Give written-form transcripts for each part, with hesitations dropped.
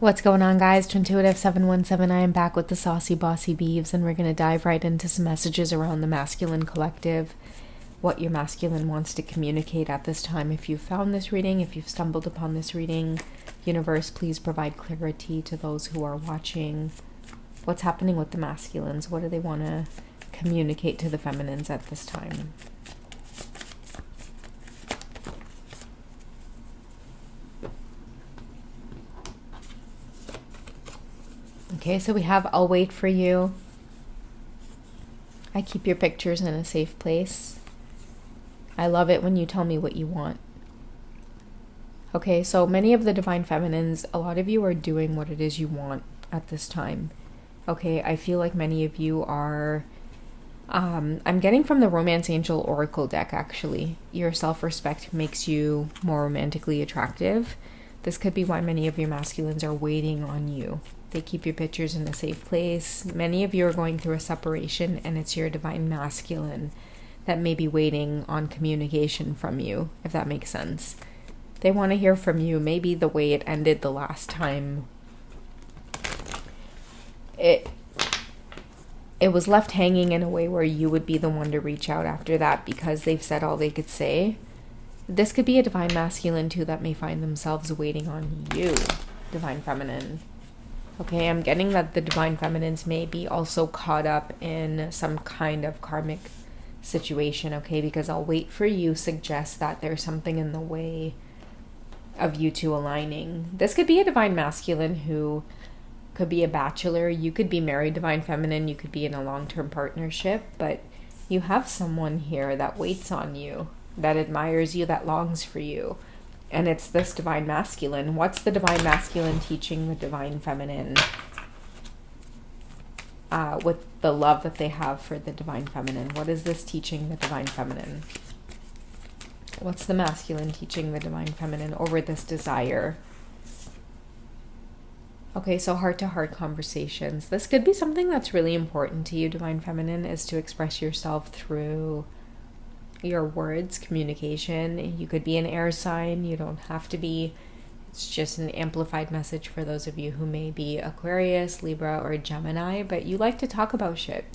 What's going on, guys? Twintuitive 717. I am back with the Saucy Bossy Beeves, and we're going to dive right into some messages around the masculine collective, what your masculine wants to communicate at this time. If you've found this reading, if you've stumbled upon this reading, universe, please provide clarity to those who are watching. What's happening with the masculines? What do they want to communicate to the feminines at this time? Okay, so we have I'll wait for you. I keep your pictures in a safe place. I love it when you tell me what you want. Okay, so many of the divine feminines, a lot of you are doing what it is you want at this time. Okay, I feel like many of you are, I'm getting from the Romance Angel Oracle deck actually. Your self-respect makes you more romantically attractive. This could be why many of your masculines are waiting on you. They keep your pictures in a safe place. Many of you are going through a separation, and it's your divine masculine that may be waiting on communication from you, if that makes sense. They want to hear from you, maybe the way it ended the last time. It was left hanging in a way where you would be the one to reach out after that because they've said all they could say. This could be a divine masculine too that may find themselves waiting on you, divine feminine. Okay, I'm getting that the divine feminines may be also caught up in some kind of karmic situation, okay? Because I'll wait for you suggests that there's something in the way of you two aligning. This could be a divine masculine who could be a bachelor. You could be married, divine feminine. You could be in a long-term partnership, but you have someone here that waits on you, that admires you, that longs for you. And it's this divine masculine. What's the divine masculine teaching the divine feminine with the love that they have for the divine feminine? What is this teaching the divine feminine? What's the masculine teaching the divine feminine over this desire? Okay, so heart-to-heart conversations. This could be something that's really important to you, divine feminine, is to express yourself through your words, communication. You could be an air sign. You don't have to be. It's just an amplified message for those of you who may be Aquarius, Libra, or Gemini, but you like to talk about shit,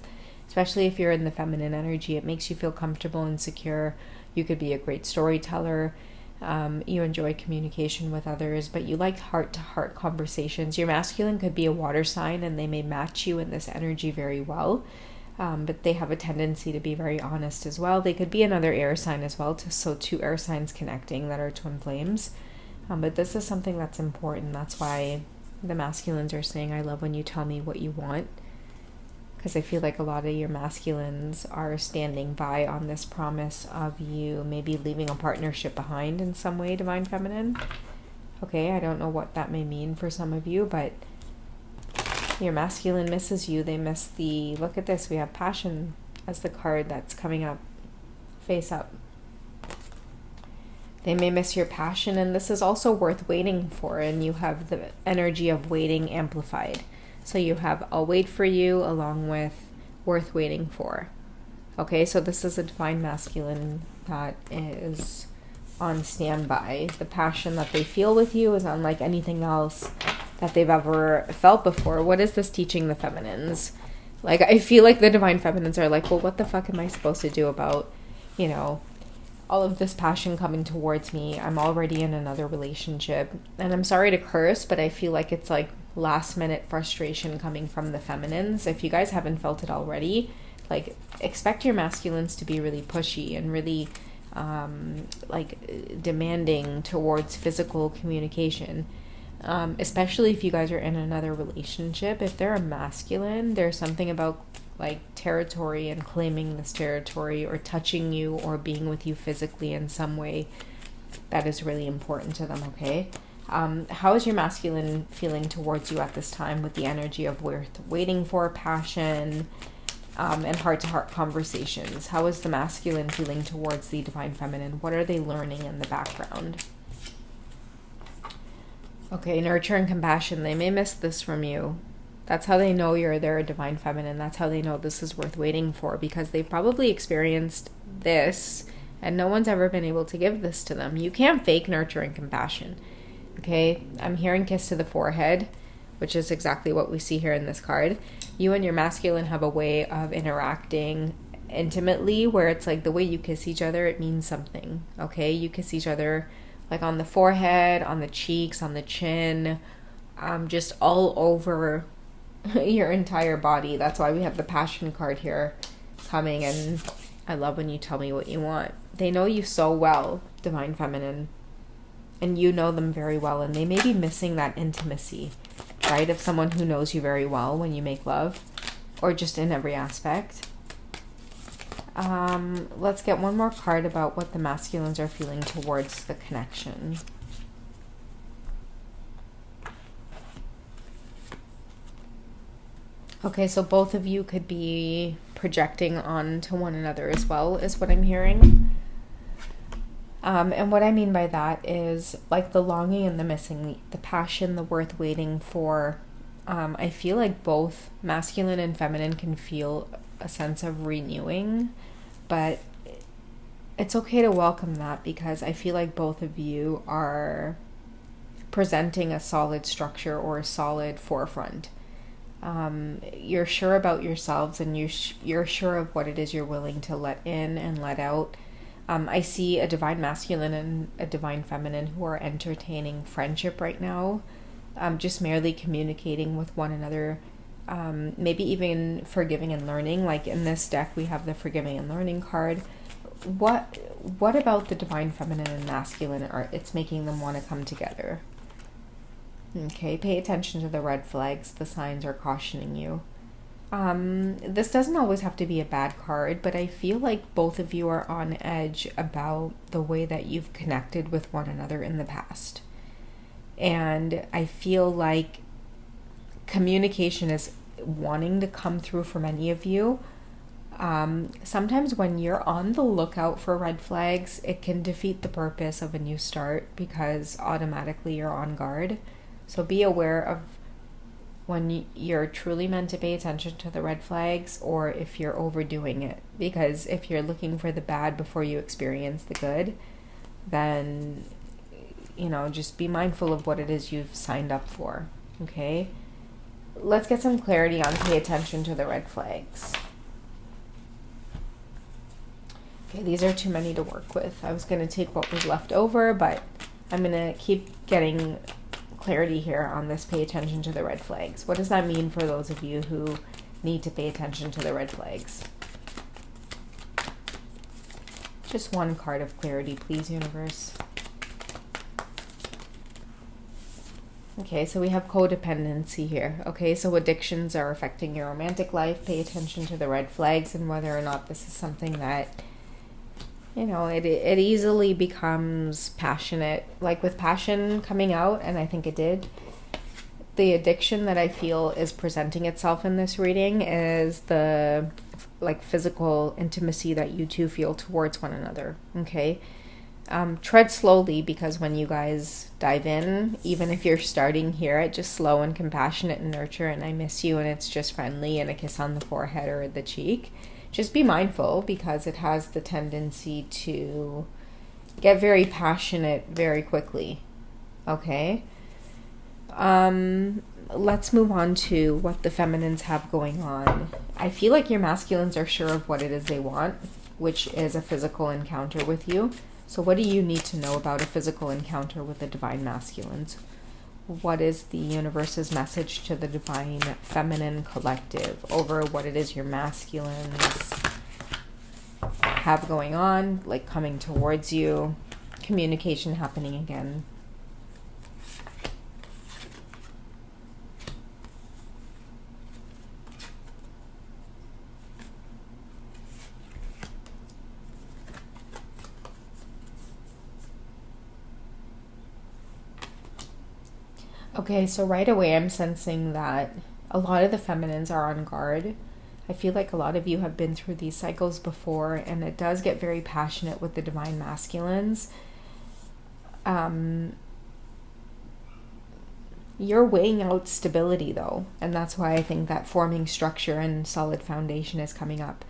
especially if you're in the feminine energy. It makes you feel comfortable and secure. You could be a great storyteller. You enjoy communication with others, but you like heart-to-heart conversations. Your masculine could be a water sign, and they may match you in this energy very well. But they have a tendency to be very honest as well. They could be another air sign as well, so two air signs connecting that are twin flames. But this is something that's important. That's why the masculines are saying, I love when you tell me what you want. Because I feel like a lot of your masculines are standing by on this promise of you maybe leaving a partnership behind in some way, divine feminine. Okay, I don't know what that may mean for some of you, but your masculine misses you. They miss the, look at this, we have passion as the card that's coming up, face up. They may miss your passion, and this is also worth waiting for, and you have the energy of waiting amplified. So you have I'll wait for you along with worth waiting for. Okay, so this is a divine masculine that is on standby. The passion that they feel with you is unlike anything else that they've ever felt before. What is this teaching the feminines? Like, I feel like the divine feminines are like, well, what the fuck am I supposed to do about, you know, all of this passion coming towards me? I'm already in another relationship. And I'm sorry to curse, but I feel like it's like last minute frustration coming from the feminines. If you guys haven't felt it already, like, expect your masculines to be really pushy and really like demanding towards physical communication. Especially if you guys are in another relationship. If they're a masculine, there's something about like territory and claiming this territory or touching you or being with you physically in some way that is really important to them, okay? How is your masculine feeling towards you at this time with the energy of worth waiting for, passion, and heart-to-heart conversations? How is the masculine feeling towards the divine feminine? What are they learning in the background? Okay, nurture and compassion. They may miss this from you. That's how they know they're a divine feminine. That's how they know this is worth waiting for, because they've probably experienced this and no one's ever been able to give this to them. You can't fake nurture and compassion. Okay, I'm hearing kiss to the forehead, which is exactly what we see here in this card. You and your masculine have a way of interacting intimately where it's like the way you kiss each other, it means something. Okay, you kiss each other like on the forehead, on the cheeks, on the chin, just all over your entire body. That's why we have the passion card here coming, and I love when you tell me what you want. They know you so well, Divine Feminine, and you know them very well, and they may be missing that intimacy, right, of someone who knows you very well when you make love, or just in every aspect. Let's get one more card about what the masculines are feeling towards the connection. Okay, so both of you could be projecting onto one another as well, is what I'm hearing. And what I mean by that is like the longing and the missing, the passion, the worth waiting for. I feel like both masculine and feminine can feel a sense of renewing, but it's okay to welcome that, because I feel like both of you are presenting a solid structure or a solid forefront. You're sure about yourselves, and you're sure of what it is you're willing to let in and let out. I see a divine masculine and a divine feminine who are entertaining friendship right now, just merely communicating with one another, maybe even forgiving and learning. Like in this deck, we have the forgiving and learning card. What about the divine feminine and masculine it's making them want to come together? Okay, pay attention to the red flags. The signs are cautioning you. This doesn't always have to be a bad card, but I feel like both of you are on edge about the way that you've connected with one another in the past. And I feel like communication is wanting to come through for many of you. Sometimes when you're on the lookout for red flags, it can defeat the purpose of a new start, because automatically you're on guard. So be aware of when you're truly meant to pay attention to the red flags, or if you're overdoing it. Because if you're looking for the bad before you experience the good, then, just be mindful of what it is you've signed up for. Okay? Let's get some clarity on pay attention to the red flags. Okay, these are too many to work with. I was going to take what was left over, but I'm going to keep getting clarity here on this pay attention to the red flags. What does that mean for those of you who need to pay attention to the red flags? Just one card of clarity, please, universe. Okay, so we have codependency here. Okay, so addictions are affecting your romantic life. Pay attention to the red flags and whether or not this is something that, it easily becomes passionate. Like with passion coming out, and I think it did, the addiction that I feel is presenting itself in this reading is the physical intimacy that you two feel towards one another. Okay, tread slowly, because when you guys dive in, even if you're starting here at just slow and compassionate and nurture and I miss you and it's just friendly and a kiss on the forehead or the cheek, just be mindful, because it has the tendency to get very passionate very quickly. Okay, let's move on to what the feminines have going on. I feel like your masculines are sure of what it is they want, which is a physical encounter with you. So what do you need to know about a physical encounter with the divine masculines? What is the universe's message to the divine feminine collective over what it is your masculines have going on, like coming towards you, communication happening again? Okay, so right away I'm sensing that a lot of the feminines are on guard. I feel like a lot of you have been through these cycles before, and it does get very passionate with the divine masculines. You're weighing out stability though, and that's why I think that forming structure and solid foundation is coming up.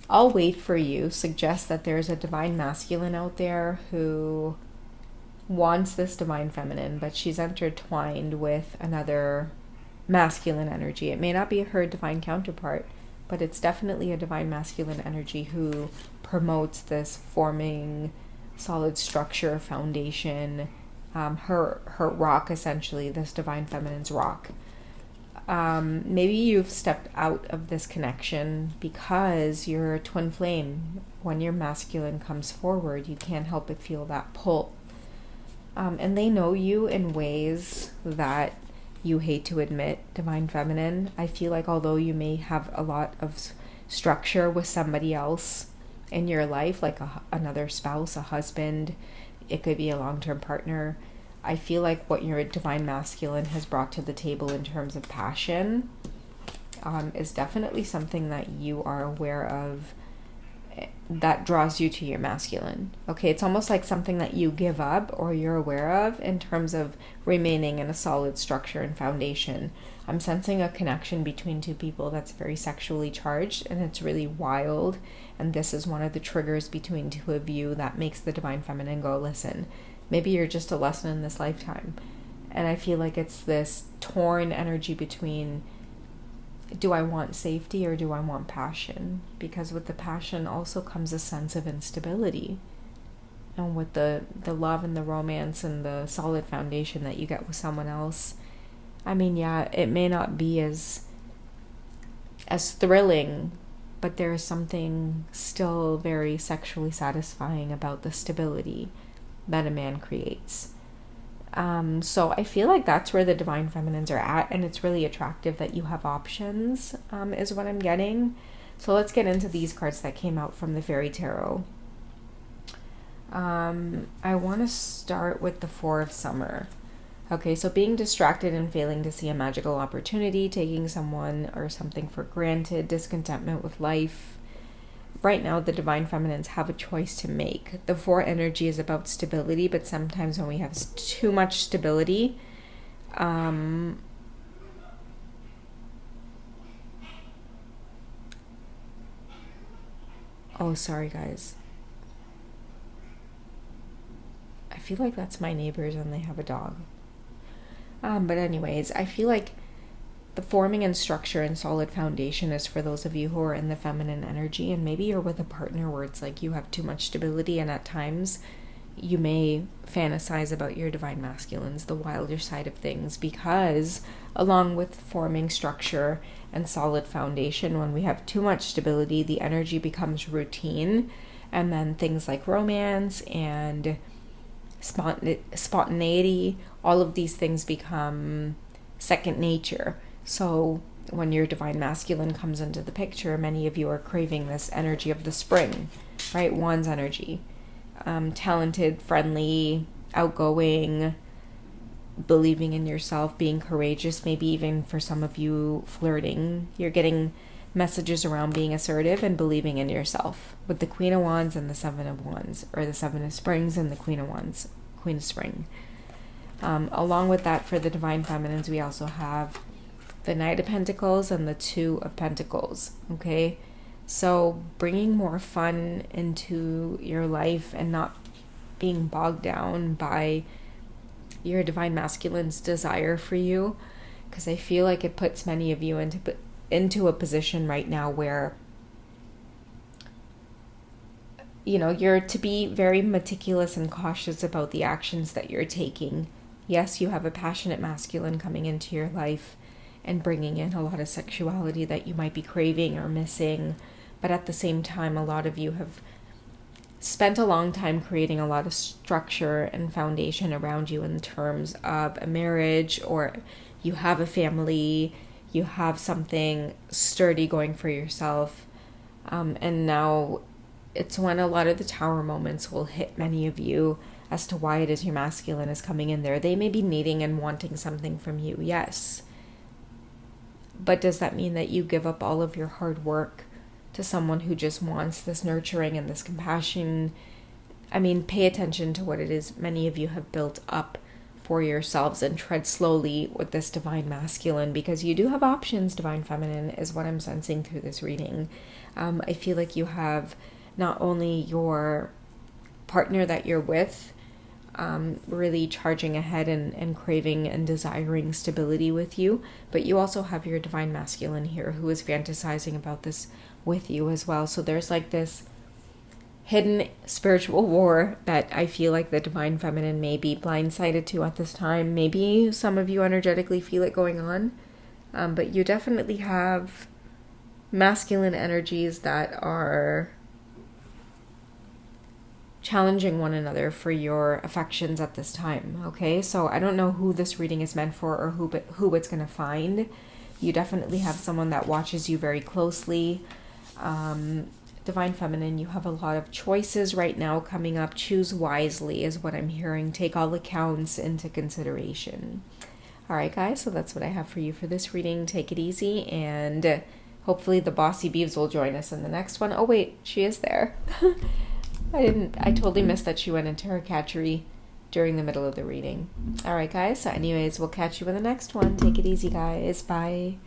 I'll wait for you. Suggest that there's a divine masculine out there who wants this divine feminine, but she's intertwined with another masculine energy. It may not be her divine counterpart, but it's definitely a divine masculine energy who promotes this forming solid structure, foundation, her rock, essentially, this divine feminine's rock. Maybe you've stepped out of this connection because you're a twin flame. When your masculine comes forward, you can't help but feel that pull. And they know you in ways that you hate to admit, divine feminine. I feel like although you may have a lot of structure with somebody else in your life, like another spouse, a husband, it could be a long-term partner, I feel like what your divine masculine has brought to the table in terms of passion is definitely something that you are aware of that draws you to your masculine. Okay, it's almost like something that you give up or you're aware of in terms of remaining in a solid structure and foundation. I'm sensing a connection between two people that's very sexually charged, and it's really wild. And this is one of the triggers between two of you that makes the divine feminine go, listen, maybe you're just a lesson in this lifetime. And I feel like it's this torn energy between, do I want safety or do I want passion? Because with the passion also comes a sense of instability. And with the love and the romance and the solid foundation that you get with someone else, I mean, yeah, it may not be as thrilling, but there is something still very sexually satisfying about the stability that a man creates. So I feel like that's where the divine feminines are at, and it's really attractive that you have options, is what I'm getting. So let's get into these cards that came out from the Fairy Tarot. I want to start with the Four of Summer. Okay, so being distracted and failing to see a magical opportunity, taking someone or something for granted, discontentment with life. Right now, the divine feminines have a choice to make. The Four energy is about stability, but sometimes when we have too much stability, oh, sorry guys. I feel like that's my neighbors and they have a dog. But anyways, I feel like the forming and structure and solid foundation is for those of you who are in the feminine energy, and maybe you're with a partner where it's like you have too much stability, and at times you may fantasize about your divine masculines, the wilder side of things, because along with forming structure and solid foundation, when we have too much stability, the energy becomes routine, and then things like romance and spontaneity, all of these things become second nature. So when your divine masculine comes into the picture, many of you are craving this energy of the spring, right? Wands energy. Talented, friendly, outgoing, believing in yourself, being courageous, maybe even for some of you flirting. You're getting messages around being assertive and believing in yourself with the Queen of Wands and the Seven of Wands, or the Seven of Springs and the Queen of Wands, Queen of Spring. Along with that, for the divine feminines, we also have the Knight of Pentacles and the Two of Pentacles. Okay, so bringing more fun into your life and not being bogged down by your divine masculine's desire for you, because I feel like it puts many of you into a position right now where, you know, you're to be very meticulous and cautious about the actions that you're taking. Yes, you have a passionate masculine coming into your life and bringing in a lot of sexuality that you might be craving or missing, but at the same time, a lot of you have spent a long time creating a lot of structure and foundation around you in terms of a marriage, or you have a family, you have something sturdy going for yourself, and now it's when a lot of the tower moments will hit many of you as to why it is your masculine is coming in there. They may be needing and wanting something from you, yes. But does that mean that you give up all of your hard work to someone who just wants this nurturing and this compassion? I mean, pay attention to what it is many of you have built up for yourselves and tread slowly with this divine masculine, because you do have options. Divine feminine is what I'm sensing through this reading. I feel like you have not only your partner that you're with, really charging ahead and craving and desiring stability with you. But you also have your divine masculine here who is fantasizing about this with you as well. So there's like this hidden spiritual war that I feel like the divine feminine may be blindsided to at this time. Maybe some of you energetically feel it going on, but you definitely have masculine energies that are challenging one another for your affections at this time. Okay, so I don't know who this reading is meant for or who it's going to find. You definitely have someone that watches you very closely. Divine feminine, you have a lot of choices right now coming up. Choose wisely is what I'm hearing. Take all accounts into consideration. All right, guys, so that's what I have for you for this reading. Take it easy, and hopefully the bossy beeves will join us in the next one. Oh wait, she is there. I totally missed that she went into her catchery during the middle of the reading. All right, guys, so anyways, we'll catch you in the next one. Take it easy, guys. Bye.